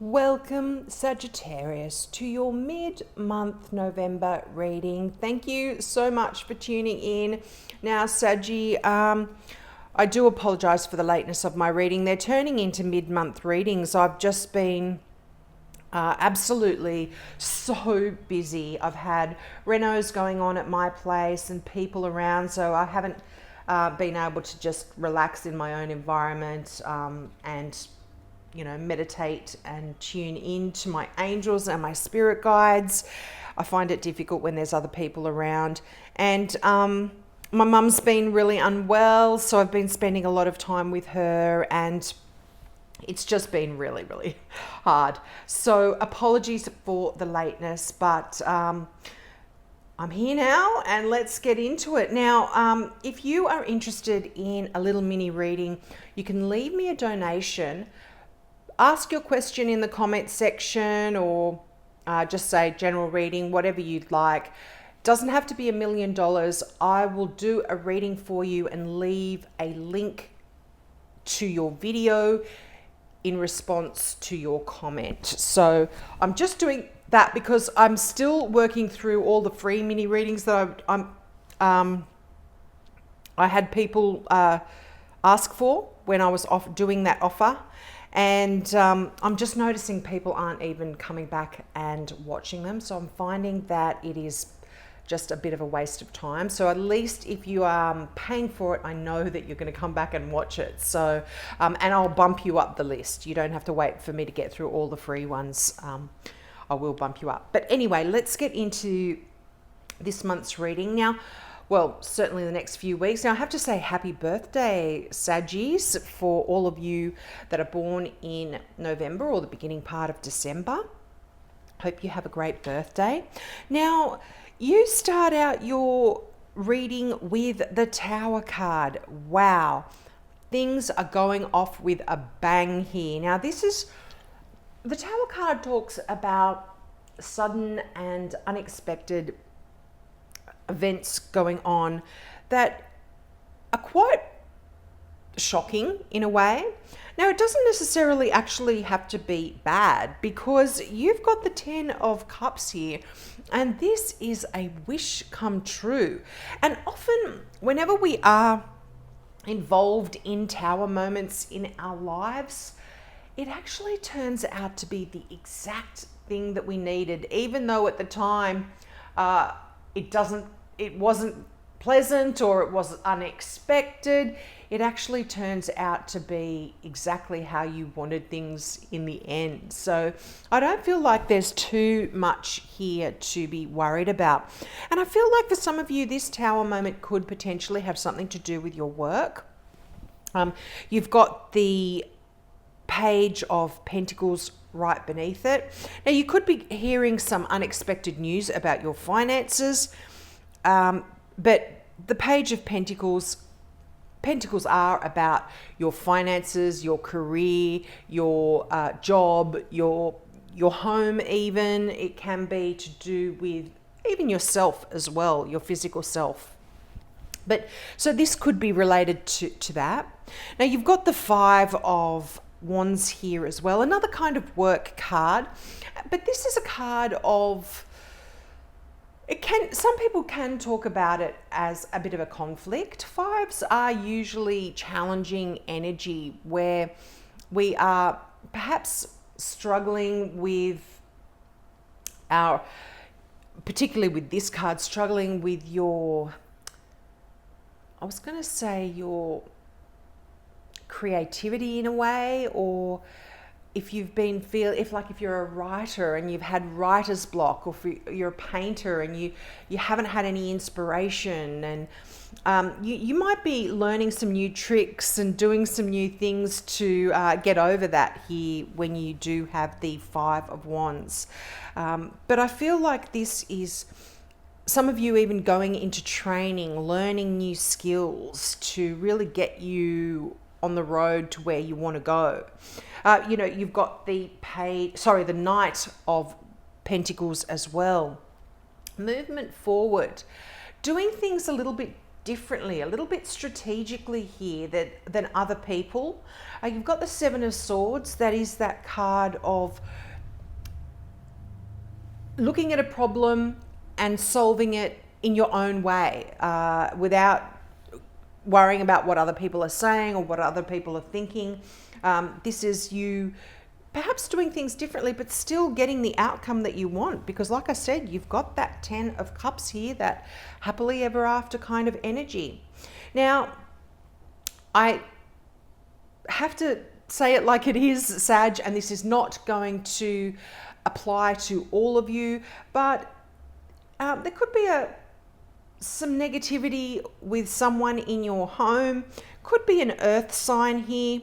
Welcome, Sagittarius, to your mid-month November reading. Thank you so much for tuning in. Now, Saggy, I do apologise for the lateness of my reading. They're turning into mid-month readings. I've just been absolutely so busy. I've had renos going on at my place and people around, so I haven't been able to just relax in my own environment and meditate and tune in to my angels and my spirit guides. I find it difficult when there's other people around. And my mum's been really unwell, so I've been spending a lot of time with her, and it's just been really, really hard. So apologies for the lateness, but I'm here now and let's get into it. Now, if you are interested in a little mini reading, you can leave me a donation. Ask your question in the comment section, or just say general reading, whatever you'd like. Doesn't have to be $1 million. I will do a reading for you and leave a link to your video in response to your comment. So I'm just doing that because I'm still working through all the free mini readings that I had people ask for when I was doing that offer. And I'm just noticing people aren't even coming back and watching them. So I'm finding that it is just a bit of a waste of time. So at least if you are paying for it, I know that you're going to come back and watch it. So, and I'll bump you up the list. You don't have to wait for me to get through all the free ones. I will bump you up. But anyway, let's get into this month's reading. Now, well, certainly the next few weeks. Now, I have to say happy birthday, Saggies, for all of you that are born in November or the beginning part of December. Hope you have a great birthday. Now, you start out your reading with the Tower card. Wow, things are going off with a bang here. Now, the Tower card talks about sudden and unexpected events going on that are quite shocking in a way. Now, it doesn't necessarily actually have to be bad, because you've got the 10 of Cups here, and this is a wish come true. And often whenever we are involved in Tower moments in our lives, it actually turns out to be the exact thing that we needed, even though at the time it wasn't pleasant or it was unexpected. It actually turns out to be exactly how you wanted things in the end. So I don't feel like there's too much here to be worried about. And I feel like for some of you, this Tower moment could potentially have something to do with your work. You've got the Page of Pentacles right beneath it. Now, you could be hearing some unexpected news about your finances. But the Page of Pentacles are about your finances, your career, your job, your home even. It can be to do with even yourself as well, your physical self. But so this could be related to that. Now, you've got the Five of Wands here as well, another kind of work card. But this is a card of... some people can talk about it as a bit of a conflict. Fives are usually challenging energy where we are perhaps struggling with particularly with this card, struggling with your creativity in a way, or if you've been if you're a writer and you've had writer's block, or if you're a painter and you haven't had any inspiration, and you might be learning some new tricks and doing some new things to get over that here when you do have the Five of Wands. But I feel like this is some of you even going into training, learning new skills to really get you on the road to where you want to go. You've got the Knight of Pentacles as well. Movement forward, doing things a little bit differently, a little bit strategically here than other people. You've got the Seven of Swords. That is that card of looking at a problem and solving it in your own way, without worrying about what other people are saying or what other people are thinking. This is you perhaps doing things differently, but still getting the outcome that you want. Because like I said, you've got that 10 of Cups here, that happily ever after kind of energy. Now, I have to say it like it is, Sag, and this is not going to apply to all of you, but there could be some negativity with someone in your home. Could be an earth sign here.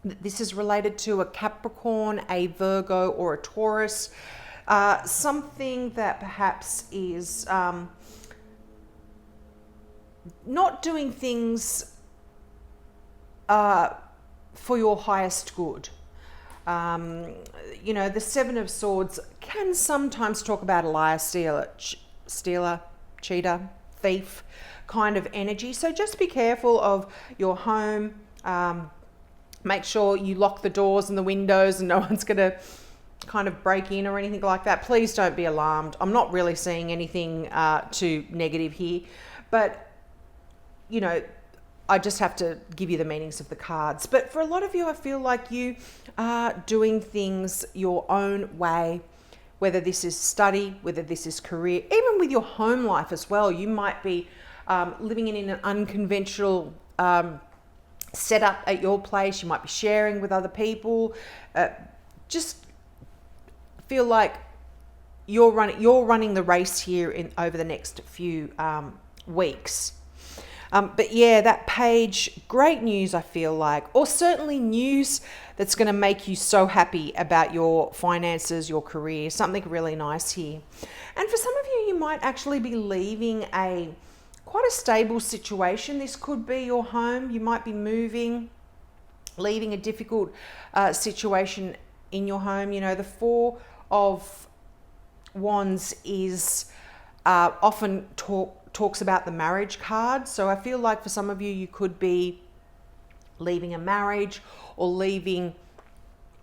This is related to a Capricorn, a Virgo, or a Taurus. Something that perhaps is not doing things for your highest good. You know, the Seven of Swords can sometimes talk about a liar, stealer, cheater, thief kind of energy. So just be careful of your home. Make sure you lock the doors and the windows and no one's going to kind of break in or anything like that. Please don't be alarmed. I'm not really seeing anything too negative here, but you know, I just have to give you the meanings of the cards. But for a lot of you, I feel like you are doing things your own way, whether this is study, whether this is career, even with your home life as well. You might be living in an unconventional setup at your place. You might be sharing with other people. Just feel like you're running the race here over the next few weeks. But yeah, that page, great news, I feel like, or certainly news that's going to make you so happy about your finances, your career, something really nice here. And for some of you, you might actually be leaving quite a stable situation. This could be your home. You might be moving, leaving a difficult situation in your home. You know, the Four of Wands is often talks about the marriage card. So I feel like for some of you, you could be leaving a marriage or leaving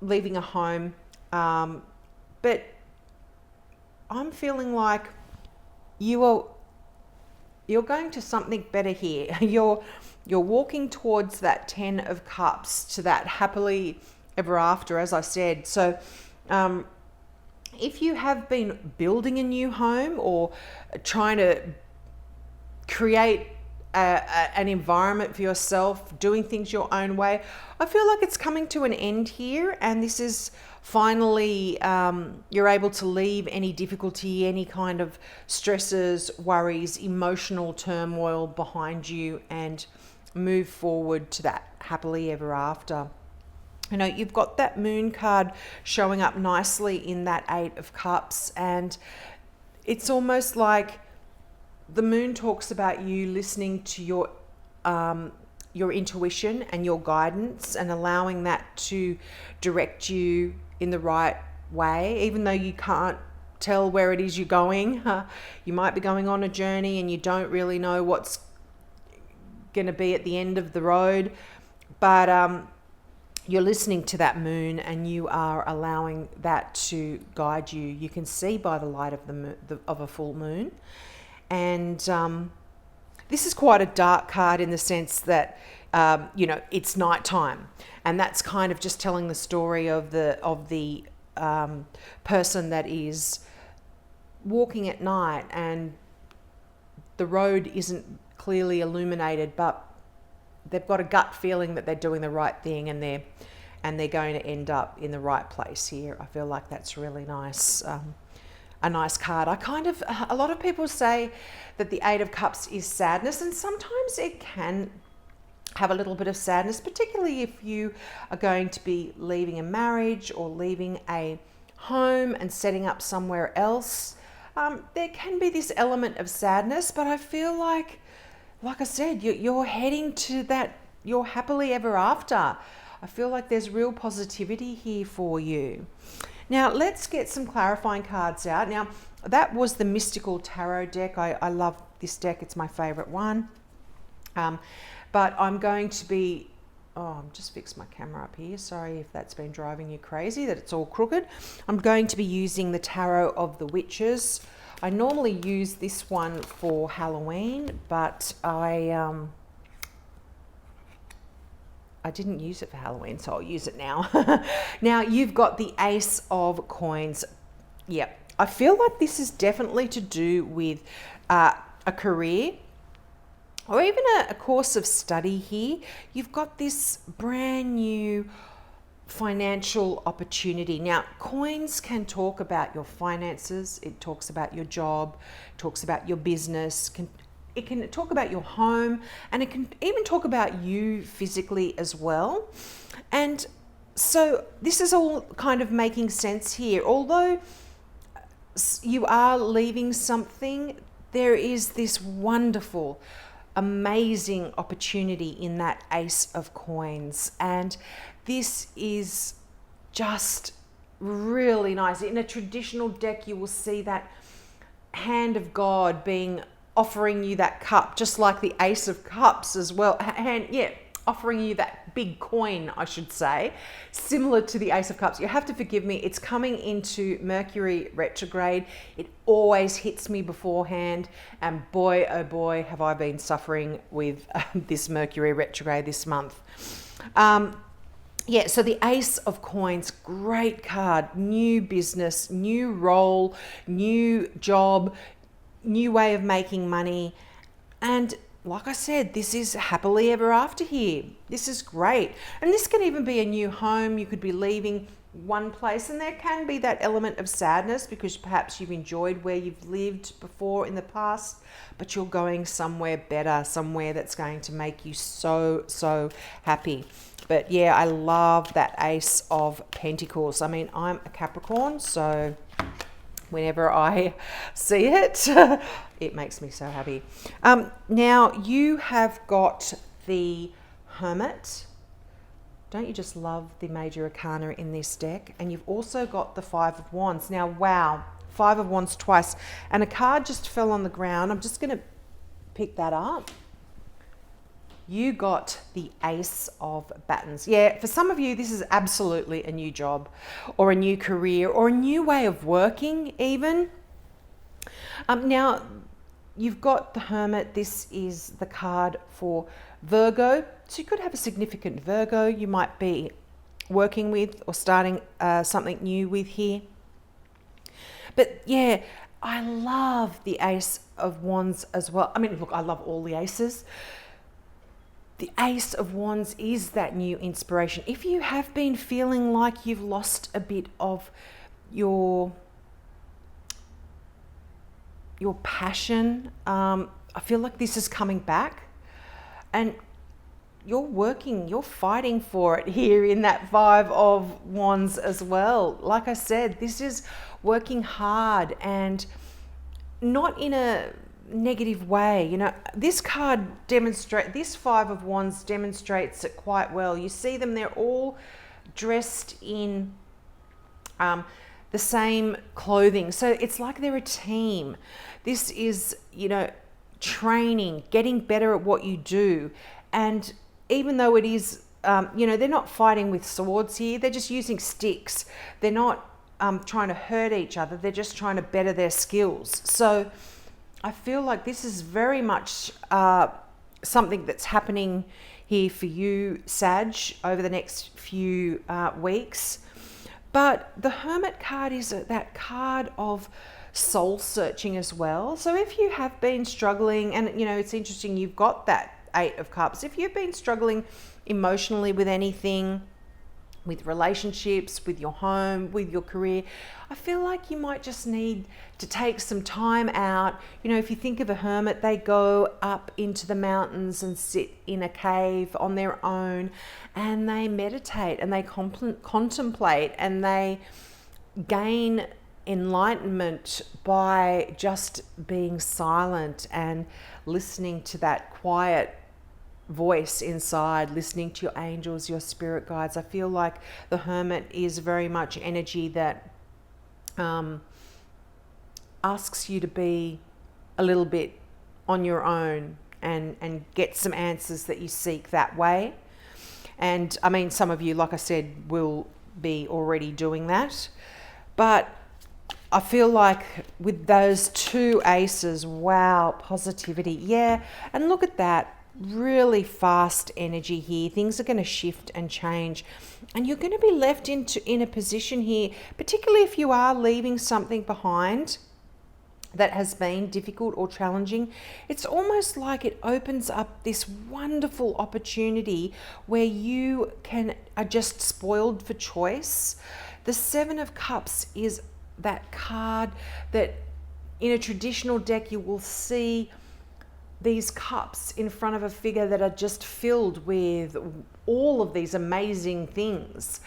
a home. But I'm feeling like you're going to something better here. You're walking towards that 10 of Cups, to that happily ever after, as I said. So if you have been building a new home or trying to create an environment for yourself, doing things your own way, I feel like it's coming to an end here, and this is finally you're able to leave any difficulty, any kind of stresses, worries, emotional turmoil behind you and move forward to that happily ever after. You know, you've got that Moon card showing up nicely in that Eight of Cups, and it's almost like the Moon talks about you listening to your intuition and your guidance and allowing that to direct you in the right way, even though you can't tell where it is you're going. You might be going on a journey and you don't really know what's going to be at the end of the road, but you're listening to that Moon and you are allowing that to guide you. You can see by the light of of a full moon. And this is quite a dark card in the sense that, you know, it's nighttime, and that's kind of just telling the story of the person that is walking at night and the road isn't clearly illuminated, but they've got a gut feeling that they're doing the right thing and they're going to end up in the right place here. I feel like that's really nice. A nice card. A lot of people say that the Eight of Cups is sadness, and sometimes it can have a little bit of sadness, particularly if you are going to be leaving a marriage or leaving a home and setting up somewhere else. There can be this element of sadness, but I feel like I said, you're heading to that, you're happily ever after. I feel like there's real positivity here for you. Now, let's get some clarifying cards out. Now, that was the Mystical Tarot deck. I love this deck. It's my favorite one. But I'm going to be, I'm just fixed my camera up here. Sorry if that's been driving you crazy, that it's all crooked. I'm going to be using the Tarot of the Witches. I normally use this one for Halloween, but I didn't use it for Halloween, so I'll use it now. Now you've got the Ace of Coins. Yep. I feel like this is definitely to do with a career or even a course of study here. You've got this brand new financial opportunity. Now, coins can talk about your finances. It talks about your job, talks about your business. It can talk about your home, and it can even talk about you physically as well. And so this is all kind of making sense here. Although you are leaving something, there is this wonderful, amazing opportunity in that Ace of Coins. And this is just really nice. In a traditional deck, you will see that hand of God offering you that cup, just like the Ace of Cups as well. Offering you that big coin, I should say, similar to the Ace of Cups. You have to forgive me. It's coming into Mercury retrograde. It always hits me beforehand. And boy, oh boy, have I been suffering with this Mercury retrograde this month. So the Ace of Coins, great card. New business, new role, new job, new way of making money. And like I said, this is happily ever after here. This is great. And this can even be a new home. You could be leaving one place, and there can be that element of sadness because perhaps you've enjoyed where you've lived before in the past, but you're going somewhere better, somewhere that's going to make you so, so happy. But yeah, I love that Ace of Pentacles. I mean, I'm a Capricorn, so whenever I see it, it makes me so happy. Now you have got the Hermit. Don't you just love the Major Arcana in this deck? And you've also got the Five of Wands. Now, wow, Five of Wands twice. And a card just fell on the ground. I'm just going to pick that up. You got the Ace of Batons. Yeah, for some of you, this is absolutely a new job or a new career or a new way of working even. Now, you've got the Hermit. This is the card for Virgo. So you could have a significant Virgo you might be working with or starting something new with here. But yeah, I love the Ace of Wands as well. I mean, look, I love all the aces. The Ace of Wands is that new inspiration. If you have been feeling like you've lost a bit of your passion, I feel like this is coming back, and you're fighting for it here in that Five of Wands as well. Like I said, this is working hard and not in a negative way. You know, this card this Five of Wands demonstrates it quite well. You see them, they're all dressed in the same clothing. So it's like they're a team. This is, training, getting better at what you do. And even though it is, they're not fighting with swords here. They're just using sticks. They're not trying to hurt each other. They're just trying to better their skills. So I feel like this is very much something that's happening here for you, Sag, over the next few weeks. But the Hermit card is that card of soul searching as well. So if you have been struggling, and it's interesting, you've got that Eight of Cups. If you've been struggling emotionally with anything, with relationships, with your home, with your career, I feel like you might just need to take some time out. If you think of a hermit, they go up into the mountains and sit in a cave on their own, and they meditate and they contemplate, and they gain enlightenment by just being silent and listening to that quiet voice inside, listening to your angels, your spirit guides. I feel like the Hermit is very much energy that asks you to be a little bit on your own and get some answers that you seek that way. And I mean, some of you, like I said, will be already doing that. But I feel like with those two aces, wow, positivity. Yeah, and look at that. Really fast energy here. Things are going to shift and change. And you're going to be left in a position here, particularly if you are leaving something behind that has been difficult or challenging. It's almost like it opens up this wonderful opportunity where you are just spoiled for choice. The Seven of Cups is that card that in a traditional deck you will see these cups in front of a figure that are just filled with all of these amazing things.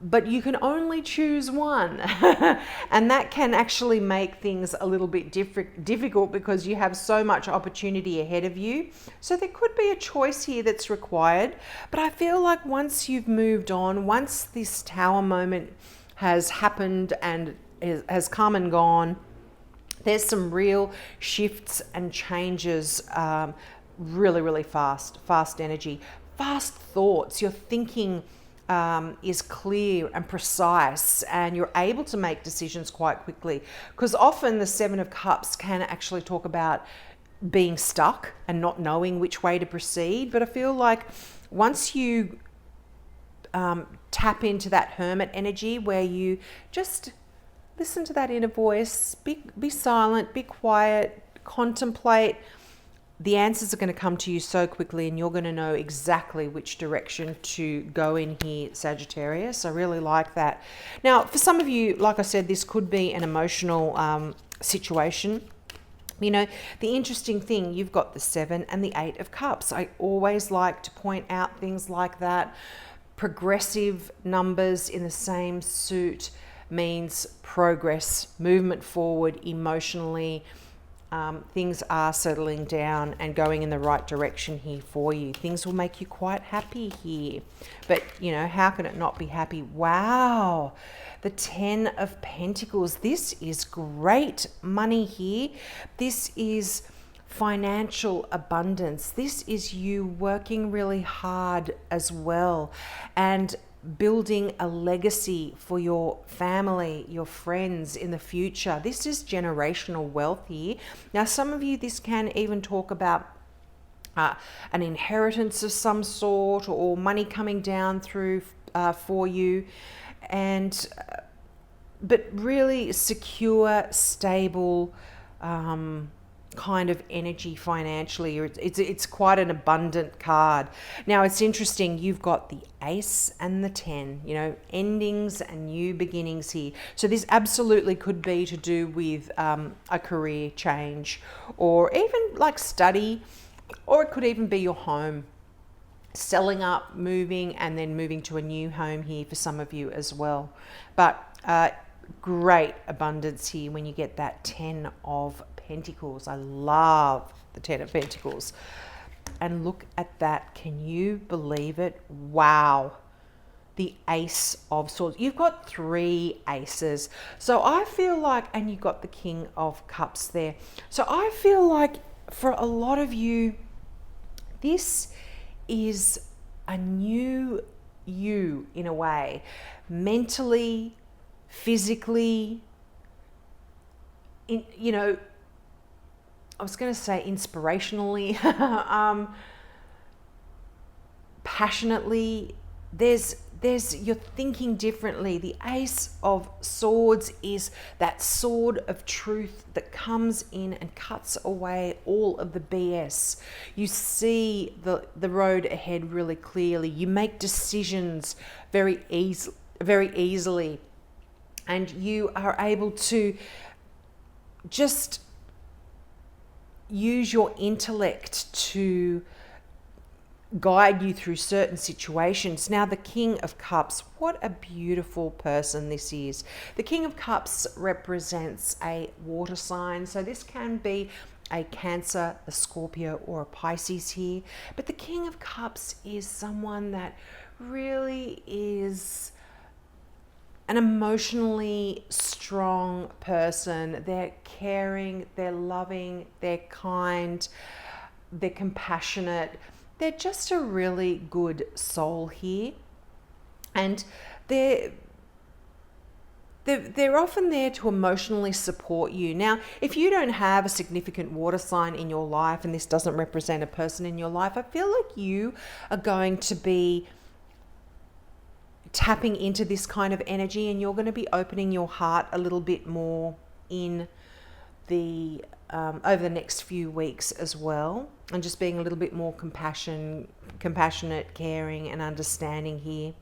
But you can only choose one. And that can actually make things a little bit difficult because you have so much opportunity ahead of you. So there could be a choice here that's required. But I feel like once you've moved on, once this Tower moment has happened and has come and gone, there's some real shifts and changes, really fast energy, fast thoughts. You're thinking is clear and precise, and you're able to make decisions quite quickly, because often the Seven of Cups can actually talk about being stuck and not knowing which way to proceed. But I feel like once you tap into that hermit energy where you just listen to that inner voice, be silent, be quiet, contemplate, the answers are going to come to you so quickly, and you're going to know exactly which direction to go in here, Sagittarius. I really like that. Now, for some of you, like I said, this could be an emotional situation. You know, the interesting thing, you've got the 7 and the 8 of Cups. I always like to point out things like that. Progressive numbers in the same suit means progress, movement forward emotionally. Things are settling down and going in the right direction here for you. Things will make you quite happy here. But, you know, how can it not be happy? Wow, the 10 of Pentacles. This is great money here. This is financial abundance. This is you working really hard as well and building a legacy for your family, your friends in the future. This is generational wealth here. Now, some of you, this can even talk about an inheritance of some sort, or money coming down through for you, and but really secure, stable kind of energy financially. It's quite an abundant card. Now, it's interesting, you've got the Ace and the 10, you know, endings and new beginnings here. So this absolutely could be to do with a career change, or even like study, or it could even be your home, selling up, moving, and then moving to a new home here for some of you as well. But great abundance here when you get that 10 of Pentacles. I love the 10 of Pentacles. And look at that. Can you believe it? Wow. The Ace of Swords. You've got 3 aces. So I feel like, and you've got the King of Cups there. So I feel like for a lot of you, this is a new you in a way. Mentally, physically, you know, I was going to say inspirationally, passionately. There's you're thinking differently. The Ace of Swords is that sword of truth that comes in and cuts away all of the BS. You see the road ahead really clearly. You make decisions very easily, and you are able to just use your intellect to guide you through certain situations. Now, the King of Cups, what a beautiful person this is. The King of Cups represents a water sign, so this can be a Cancer, a Scorpio, or a Pisces here. But the King of Cups is someone that really is an emotionally strong strong person. They're caring, they're loving, they're kind, they're compassionate. They're just a really good soul here. And they're often there to emotionally support you. Now, if you don't have a significant water sign in your life, and this doesn't represent a person in your life, I feel like you are going to be tapping into this kind of energy, and you're going to be opening your heart a little bit more in the over the next few weeks as well, and just being a little bit more compassionate, caring, and understanding here.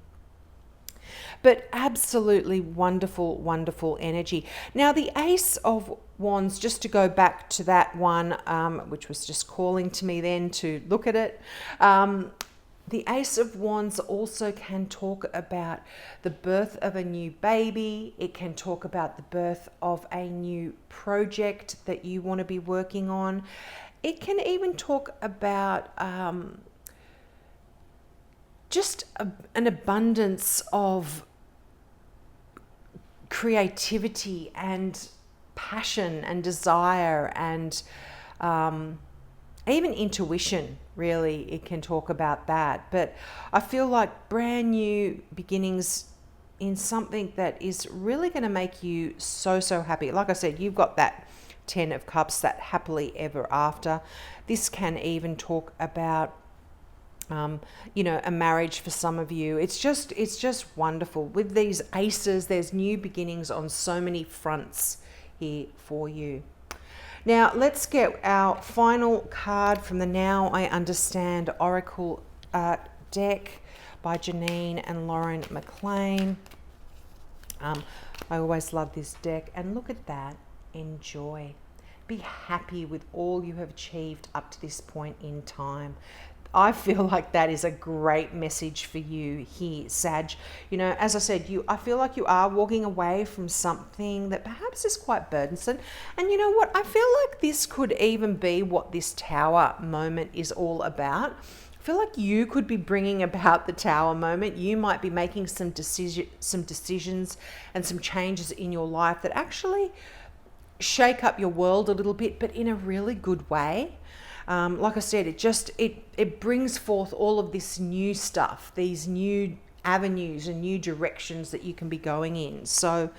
But absolutely wonderful, wonderful energy. Now, the Ace of Wands, just to go back to that one, which was just calling to me then to look at it. The Ace of Wands also can talk about the birth of a new baby. It can talk about the birth of a new project that you want to be working on. It can even talk about just an abundance of creativity and passion and desire and even intuition. Really, it can talk about that. But I feel like brand new beginnings in something that is really going to make you so, so happy. Like I said, you've got that 10 of Cups, that happily ever after. This can even talk about a marriage for some of you. It's just wonderful. With these aces, there's new beginnings on so many fronts here for you. Now, let's get our final card from the Now I Understand Oracle deck by Janine and Lauren McLean. I always love this deck. And look at that. Enjoy. Be happy with all you have achieved up to this point in time. I feel like that is a great message for you here, Sag. As I said, I feel like you are walking away from something that perhaps is quite burdensome. And you know what? I feel like this could even be what this Tower moment is all about. I feel like you could be bringing about the Tower moment. You might be making some decisions and some changes in your life that actually shake up your world a little bit, but in a really good way. Like I said, it brings forth all of this new stuff, these new avenues and new directions that you can be going in. So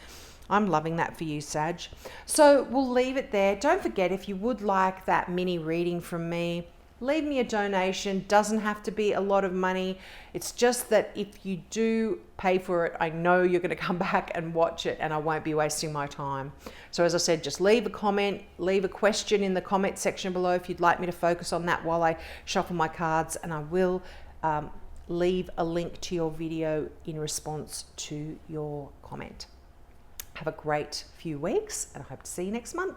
I'm loving that for you, Sag. So we'll leave it there. Don't forget, if you would like that mini reading from me, leave me a donation. Doesn't have to be a lot of money. It's just that if you do pay for it, I know you're going to come back and watch it, and I won't be wasting my time. So as I said, just leave a comment, leave a question in the comment section below if you'd like me to focus on that while I shuffle my cards, and I will leave a link to your video in response to your comment. Have a great few weeks, and I hope to see you next month.